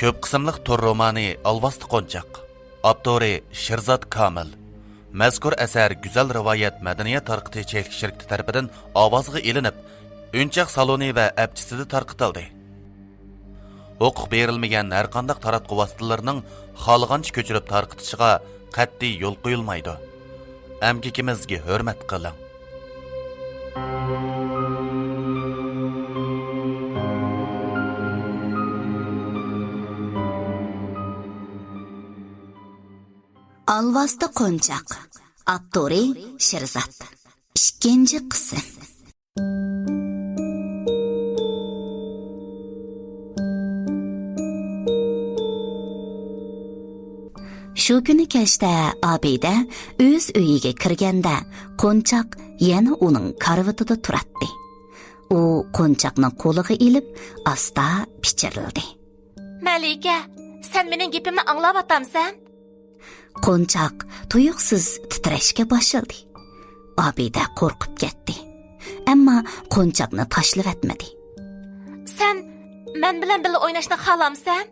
Ko'p qismliq tur romani Alvasti Qo'nchaq. Avtori Sherzod Komil. Mazkur asar Güzel Rivoyat madaniyat tarqitish shirkati tarafidan ovozga ilinib, o'nchaq saloni va apchisida tarqitildi. Huquq berilmagan har qanday taratquv vositalarining xohlagancha ko'chirib tarqitishiga qat'iy yo'l qo'yilmaydi. Amgikimizga hurmat qiling. Alvasti Qo'nchaq. Avtori Sherzod. 2-qism. Shu kuni kechda Abida o'z uyiga kirganda Qo'nchaq yana uning karvatida turadi. U Qo'nchaqni qo'liga ilib, asta pichirildi. Malika, sen mening gapimni anglayapsanmi? Qo'nchaq tuyuqsiz titrashga boshladi. Abida qo'rqib ketdi. Ammo Qo'nchaqni tashlab etmadi. Sen men bilan birga o'ynashni xohlamsan?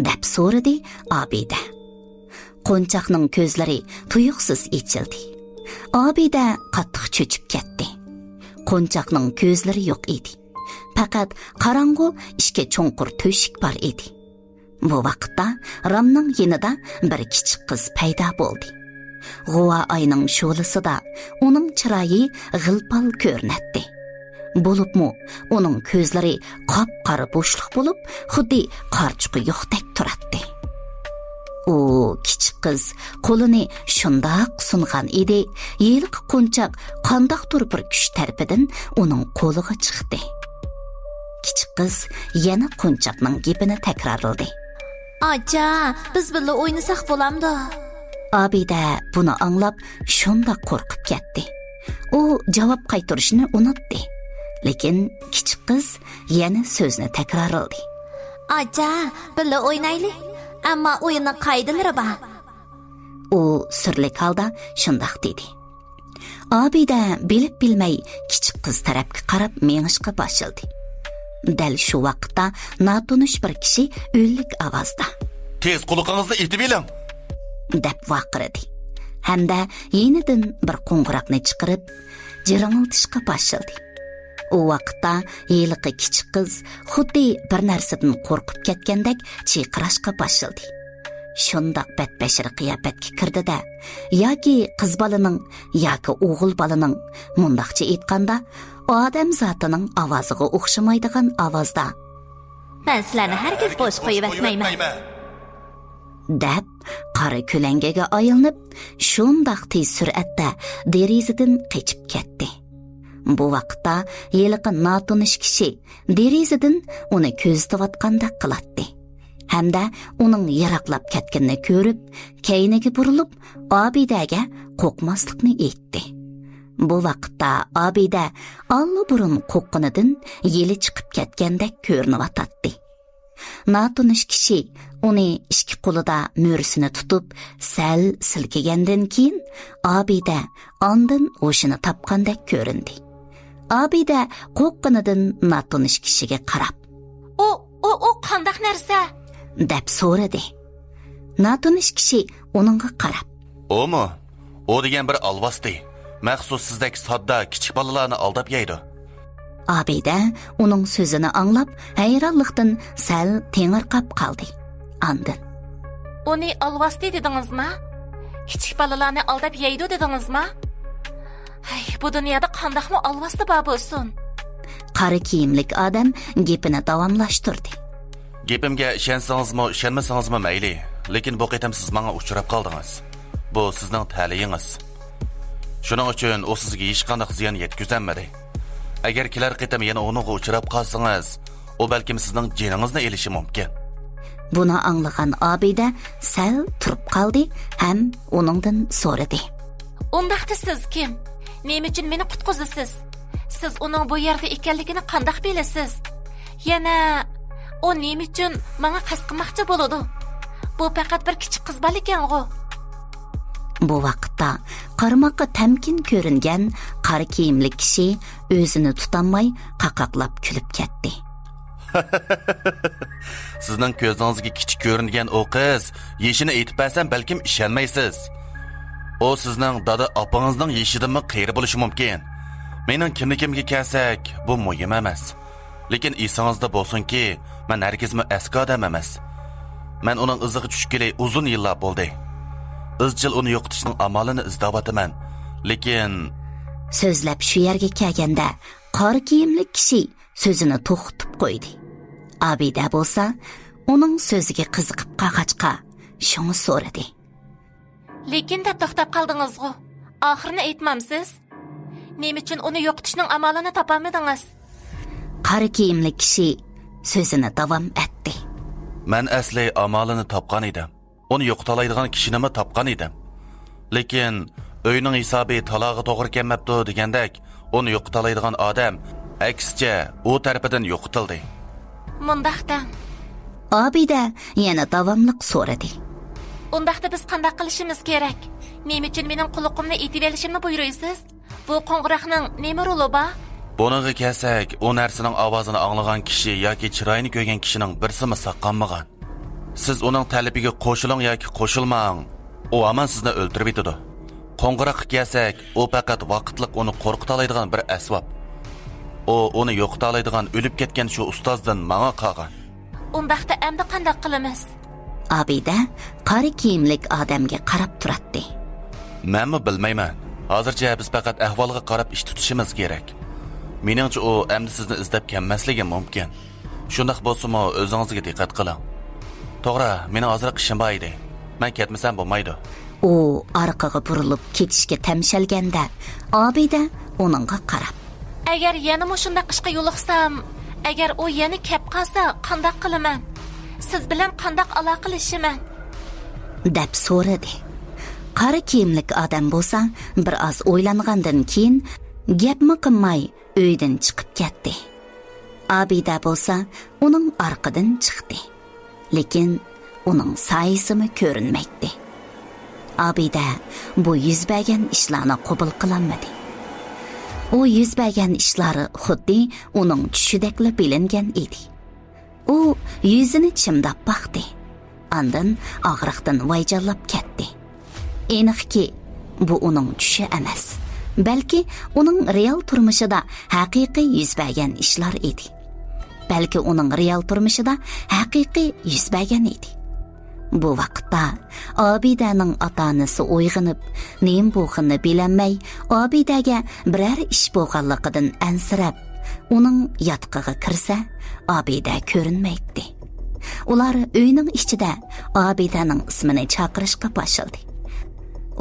deb so'radi Abida. Qo'nchaqning ko'zlari tuyuqsiz ochildi. Abida qattiq cho'chib ketdi. Qo'nchaqning ko'zlari yo'q edi. Faqat qorong'u ishga cho'nqur to'shik bor edi. Bu vaqtda Ramning yonida bir kichik qiz paydo bo'ldi. G'uva oyning sho'lisida uning chiroyi g'ilpal ko'rinadi. Bo'libmi, uning ko'zlari qop-qora bo'shliq bo'lib, xuddi qarchuqi yo'qdek turadi. U kichik qiz qo'lini shundoq sungan edi, yelqi Qo'nchaq qandoqdir bir kuch tarafidan uning qo'liga chiqdi. Kichik qiz yana Qo'nchaqning gapini takrorladi. Acha, biz birga o'ynasak bo'lamdi. Abida buni anglab shundoq qo'rqib ketdi. U javob qaytarishni unutdi. Lekin kichik qiz yana so'zni takrorladi. Acha, birga o'ynaylik. Ammo o'yinning qoidalari bor. U sirlik holda shundoq dedi. Abida bilib bilmay kichik qiz tarafga qarab mengishga boshladi. Dal shu vaqtda notanish bir kishi o'lik ovozda Tez quloqingizni etib eling, deb vaqirdi. Hamda yenidan bir qo'ng'iroqni chiqarib, jiringiltishga boshladi. U vaqtda yeliqi kichik qiz xuddi bir narsadan qo'rqib ketgandek chiyqirashga boshladi. Shundoq badbashir qiyofatga kirdi-da, yoki qiz bolaning yoki o'g'il bolaning, mundaqcha aytganda, odam zotining ovoziga o'xshamaydigan ovozda Men sizlarni hargiz bo'sh qo'yib etmayman. deb qora ko'langaga aylanib, shundoq tez sur'atda derazadan qochib ketdi. Bu vaqtda yeliqi notanish kishi derazadan uni ko'zlayotgandek qiladi. Hamda uning yiroqlab ketganini ko'rib, keyniga burilib, Abidaga qo'rqmaslikni aytdi. Bu vaqtda Abida allaburun qo'qqinidan yeli chiqib ketgandek ko'rinayotdi. Notanish kishi uni ikki qo'lida mo'risini tutib, sal silkigandan keyin Abida ondan o'shini topgandek ko'rindi. Abida qo'qqinidan notanish kishiga qarab, O qandaq narsa? deb so'radi. Notanish kishi uningga qarab, "Omi? O degan bir alvasti. Maxsus sizdek sodda kichik bolalarni aldab yeydi." Abida uning so'zini anglab, hayronlikdan sal tengirqab qoldi. Andin Uni alvasti dedingizmi? Kichik bolalarni aldab yeydi dedingizmi? Hay, bu dunyoda qandaqmi alvasti bor bo'lsin? qora kiyimlik odam gapini davomlashtirdi. Gapimga ishonsangizmi, ishonmasangizmi mayli, lekin bu qitam siz menga uchrab qoldingiz. Bu sizning ta'liyingiz. Shuning uchun u sizga hech qanday ziyon yetkazolmadi. Agar kelar qitam yana uningga uchrab qolsangiz, u balkim sizning jiningizni elishi mumkin. Buni anglagan Abida sal turib qoldi ham uningdan so'radi. Undaqda siz kim? Nima uchun meni qutqizasiz? Siz uning bu yerda ekanligini qanday bilasiz? Yana o nima uchun menga qasd qilmoqchi bo'ladi? Bu faqat bir kichik qiz bola ekan-ku. Bu vaqtda qarmoqqa tamkin ko'ringan qora kiyimli kishi o'zini tutolmay qaqaqlab kulib ketdi. Sizning ko'zingizga kichik ko'ringan o qiz yeshini aytib bersam balkim ishonmaysiz. O sizning dada opangizning yeshidanmi qiyri bo'lishi mumkin. Mening kimligimga kelsak, bu muhim emas. Lekin esingizda bo'lsinki, men hargizmi eski odam emas. Men uning iziga tushgili uzun yillar bo'ldi. Izchil uni yo'qotishning amalini izlayapman. Lekin so'zlab shu yerga kelganda qora kiyimli kishi so'zini to'xtatib qo'ydi. Abida bo'lsa, uning so'ziga qiziqib qaqachqa shuni so'radi. Lekin deb to'xtab qaldingiz-ku. Oxirini aytmamsiz? Nima uchun uni yo'qotishning amalini topolmadingiz? Qora kiyimli kishi so'zini davom etdi. men asli amalini topgan edim. Uni yo'qotalaydigan kishini topgan edim. Lekin uyning hisobi talog'i to'g'ri kelmabdi degandek, uni yo'qotalaydigan odam aksicha u tarafidan yo'qotildi. Mundaqda. Abida yana davomliq so'radi. Undaqda biz qanday qilishimiz kerak? Nima uchun mening quluqimni etib olishimni buyuruysiz? Bu qo'ng'iroqning nima roli bor? Bunaga kelsak, o narsaning ovozini anglagan kishi yoki chiroyini ko'rgan kishining birsimi saqlanmagan. Siz uning talabiga qo'shiling yoki qo'shilmang, u aman sizni o'ldirib etadi. Qo'ng'iroqqa kelsak, u faqat vaqtliq uni qo'rqita bir asbab. O uni yo'qota oladigan o'lib ketgan shu ustozdan menga qolgan. Undaqda endi qanday qilamiz? Abida qora kiyimlik odamga qarab turadi. Menmi bilmayman. Hozircha biz faqat ahvolga qarab ish tutishimiz kerak. Meningcha u endi sizni izlab kelmasligi mumkin. Shundaq bo'lsa-mu, o'zingizga diqqat qiling. To'g'ri, meni hozir ishim bor edi. Men ketmasam bo'lmaydi. U orqaga burilib ketishga tamshalganda, Abida uningga qarab, Agar yana shundaq ishga yo'liqsam, agar u yana kep qolsa, qanday qilaman? Siz bilan qanday aloqalashaman? deb so'radi. Qora kiyimlik odam bo'lsa, bir oz o'ylangandan keyin gapmi qilmay uydan chiqib ketdi. Abida bo'lsa, uning orqadan chiqdi. Lekin uning soyasimi ko'rinmaydi. Abida bu yuz bergan ishlarni qabul qilolmadi. U yuz bergan ishlari xuddi uning tushidagla bilingan edi. U yuzini chimdab baqdi. Andan og'riqdan vayjallab ketdi. Aniqki, bu uning tushi emas, balki uning real turmushida haqiqiy yuz bergan ishlar edi. Balki uning real turmushida haqiqiy yuz bergan edi. Bu vaqtda Abidaning ota-onasi uyg'onib, nim bo'lganini bilamay, Abidaga biror ish bo'lganligidan ansirab, uning yotqiga kirsa, Abida ko'rinmaydi. Ular uyning ichida Abidaning ismini chaqirishga boshladi.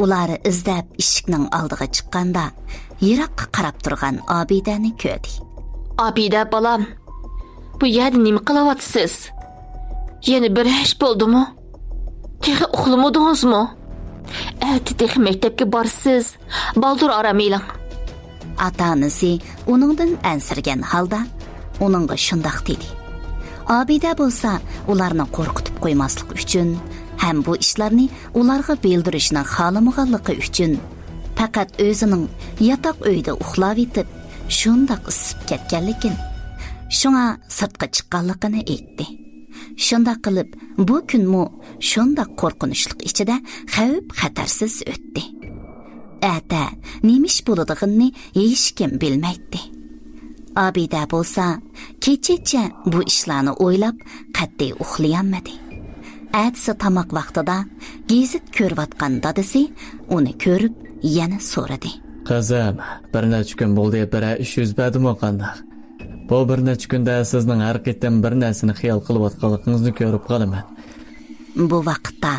Ular izlab eshikning oldiga chiqqanda, yiroqqa qarab turgan Abidani ko'rdi. Abida balam, bu yerda nima qilyapsiz? Yana bir ish bo'ldimi? Texi uxlamadingizmi? Ertaga maktabga borsiz, baldur aramaylang. Ota-onasi uningdan ansirgan holda uningga shundoq dedi. Abida bo'lsa, ularni qo'rqitib qo'ymaslik uchun ham bu ishlarni ularga bildirishni xohlamaganligi uchun faqat o'zining yotoq uyda uxlab etib, shundoq isib ketganligini, shunga sirtqa chiqqanligini aytdi. Shunda qilib, bu kunmu shunda qo'rqinchlik ichida xavf xatarsiz o'tdi. Ata nemish bo'ladiganini hech kim bilmaydi. Abida bo'lsa, kechacha bu ishlarni o'ylab qat'iy uxlayolmadi. Atsi tamoq vaqtida gazet ko'rayotgan dadasi uni ko'rib yana so'radi. Qizim, bir necha kun bo'ldi, bir ish yuz berdimi qanday? Bu bir necha kunda sizning har qaytam bir narsani xiyol qilayotganligingizni ko'rib qolaman. Bu vaqtda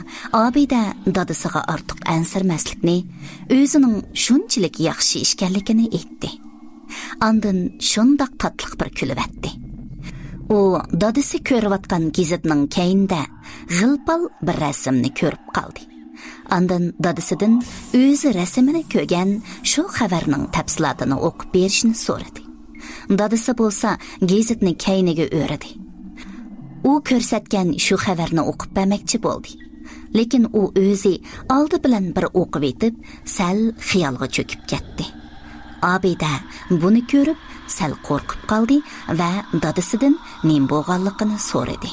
Abida dadasiga ortiq ansirmaslikni, o'zining shunchalik yaxshi ishkanligini aytdi. Andan shundoq tatliq bir kulib etdi. U dadasi ko'rayotgan gazetning keyinda g'ilpal bir rasmni ko'rib qoldi. Andan dadasidan o'zi rasmini ko'rgan shu xabarning tafsilotini o'qib berishni so'radi. Dadasi bo'lsa gazetni keyniga o'radi. U ko'rsatgan shu xabarni o'qib bermoqchi bo'ldi. Lekin u o'zi oldi bilan bir o'qib etib, sal xiyolga cho'kib ketdi. Abida buni ko'rib, sal qo'rqib qoldi va dadasidan nim bo'lganligini so'radi.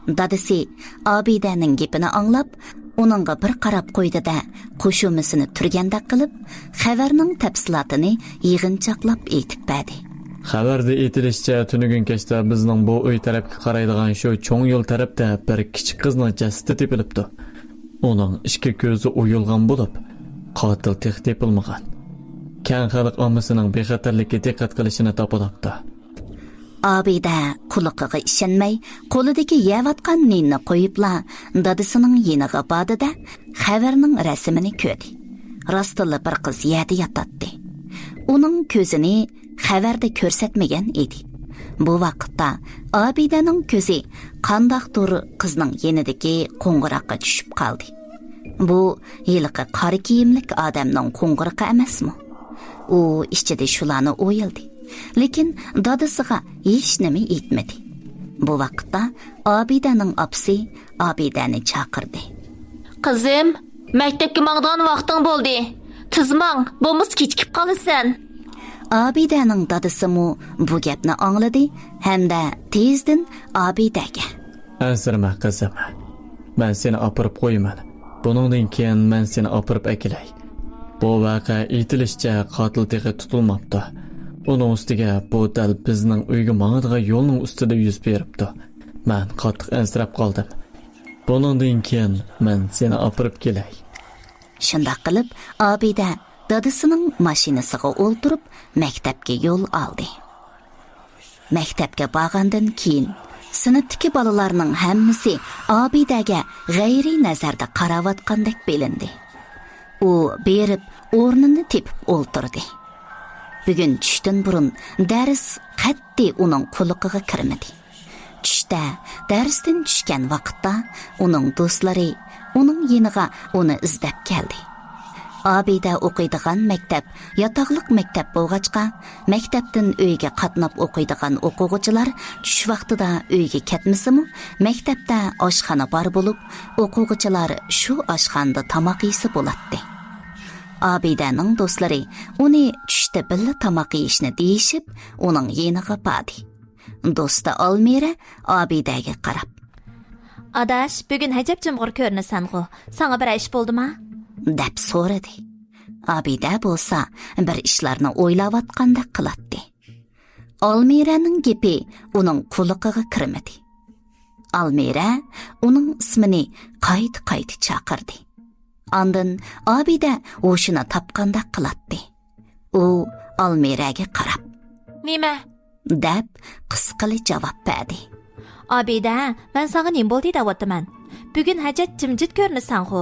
Dadisi Abidaning gapini anglab, uningga bir qarab qo'ydi-da, qo'shumisini turganda qilib, xabarning tafsilotini yig'inchoqlab aytib berdi. Xabarda aytilishicha, tunugun kechda bizning bu uy tarafga qaraydigan shu cho'ng yo'l tarafda bir kichik qizning jasadi tepilibdi. Uning ikki ko'zi o'yilgan bo'lib, qotil tex tepilmagan. Kang xalq ommasining bexatarlikka diqqat qilishini topilibdi. Abida quliqiga ishonmay, qo'lidagi yevatgan ninni qo'yibla, dadisining yeniga bordi-da, xabarning rasmini ko'rdi. Rostilla bir qiz yerda yotadi. Uning ko'zini xabarda ko'rsatmagan edi. Bu vaqtda Abidaning ko'zi qandaqdir qizning yenidagi qo'ng'iroqqa tushib qoldi. Bu yiliqi qora kiyimlik odamning qo'ng'iroqi emasmi? U ichida shularni o'yildi. Lekin dadasiga hech nima aytmadi. Bu vaqtda Abidaning opsi Abidani chaqirdi. Qizim, maktabga mangdigan vaqting bo'ldi. Tizmang, bo'lmasa kechikib qolasan. Abidaning dadasi mu bu gapni angladi hamda tezdan Abidaga: Ansirma qizim. Men seni opirib qo'yaman. Buningdan keyin men seni opirib akilay. Bu vaqa aytilishicha qotil teqi tutilmabdi. Uning ustiga bu dal bizning uyga mangdigan yo'lning ustida yuz beribdi. Men qattiq ansirab qoldim. Buningdan keyin men seni opirib kelay. Shunday qilib, Abida dadasining mashinasiga o'ltirib maktabga yo'l oldi. Maktabga borgandan keyin sinfdagi bolalarning hammasi Abidaga g'ayri nazarda qarawatgandek bilindi. U berib o'rnini tepib o'ltirdi. Bugun tushdan burun dars qat'iy uning quliqiga kirmadi. Tushda darsdan tushgan vaqtda uning do'stlari uning yeniga uni izlab keldi. Abida o'qiydigan maktab yotoqliq maktab bo'lg'achqa, maktabdan uyga qatnab o'qiydigan o'quvchilar tush vaqtida uyga ketmasimi, maktabda oshxona bor bo'lib, o'quvchilar shu oshxonada tomoq yeysa bo'ladi. Abidaning do'stlari uni tushda billa tomoq yeyishni deyishib, uning yeniga bordi. Do'sti Almira Abidaga qarab: Adash, bugun hajab jimg'ir ko'rinasan-ku. Sana bir ish bo'ldimi? deb so'radi. Abida bo'lsa bir ishlarni o'ylayotgandek qiladi. Almiraning gapi uning quliqiga kirmadi. Almira uning ismini qayta chaqirdi. Ondan Abida o'shini topgandek qiladi. U Almiraga qarab: Nima? deb qisqali javob berdi. Abida, men sana nim bo'ldi deyapman. Bugun hajat jimjit ko'rinasan-ku.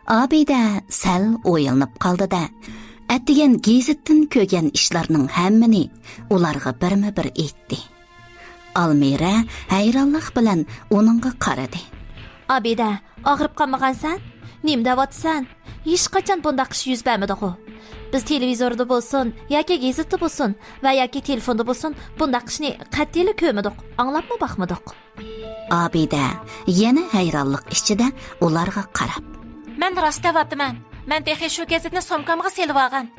Abida sal o'yilib qoldi-da, atdigan gazetdan ko'rgan ishlarning hammani ularga birma-bir aytdi. Almira hayronlik bilan uningga qaradi. Abida, og'rib qolmagansan? Nim deyapsan? Hech qachon bunday ish yuz bermadi-ku. Biz televizorda bo'lsin, yoki gazetda bo'lsin va yoki telefonda bo'lsin, bunday ishni qat'iy ko'rmadik, anglabmi baxmadik. Abida yana hayronlik ichida ularga qarab: Men rost deyapman. Men texi shu gazetni somkamga selib olgan.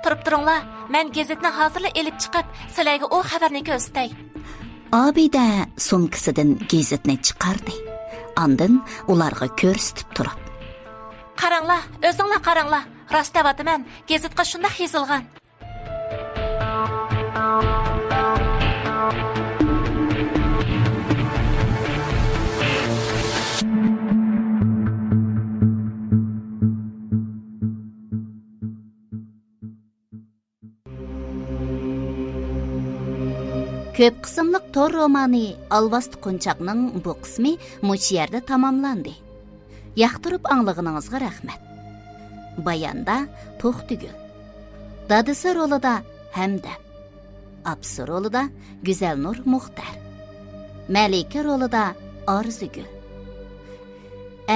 Turib turinglar, men gazetni hozirla elib chiqib, sizlarga u xabarni ko'rsatay. Abida sumkasidan gazetni chiqardi. Ondan ularga ko'rsatib turib: Qaranglar, o'zinglar qaranglar. Rost deyapman, gazetga shunday yozilgan. Ko'p qismliq tor romani Alvasti Qo'nchaqning bu qismi mush yerda tamomlandi. Yoqtirib anglag'iningizga rahmat. Bayonda To'xtigul, dadisi rolida Hamda, apsi rolida Go'zalnur Muxtar, Malika rolida Orzugul,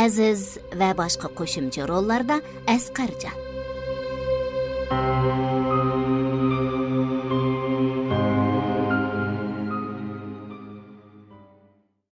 Aziz va boshqa qo'shimcha rollarda Asqarjon.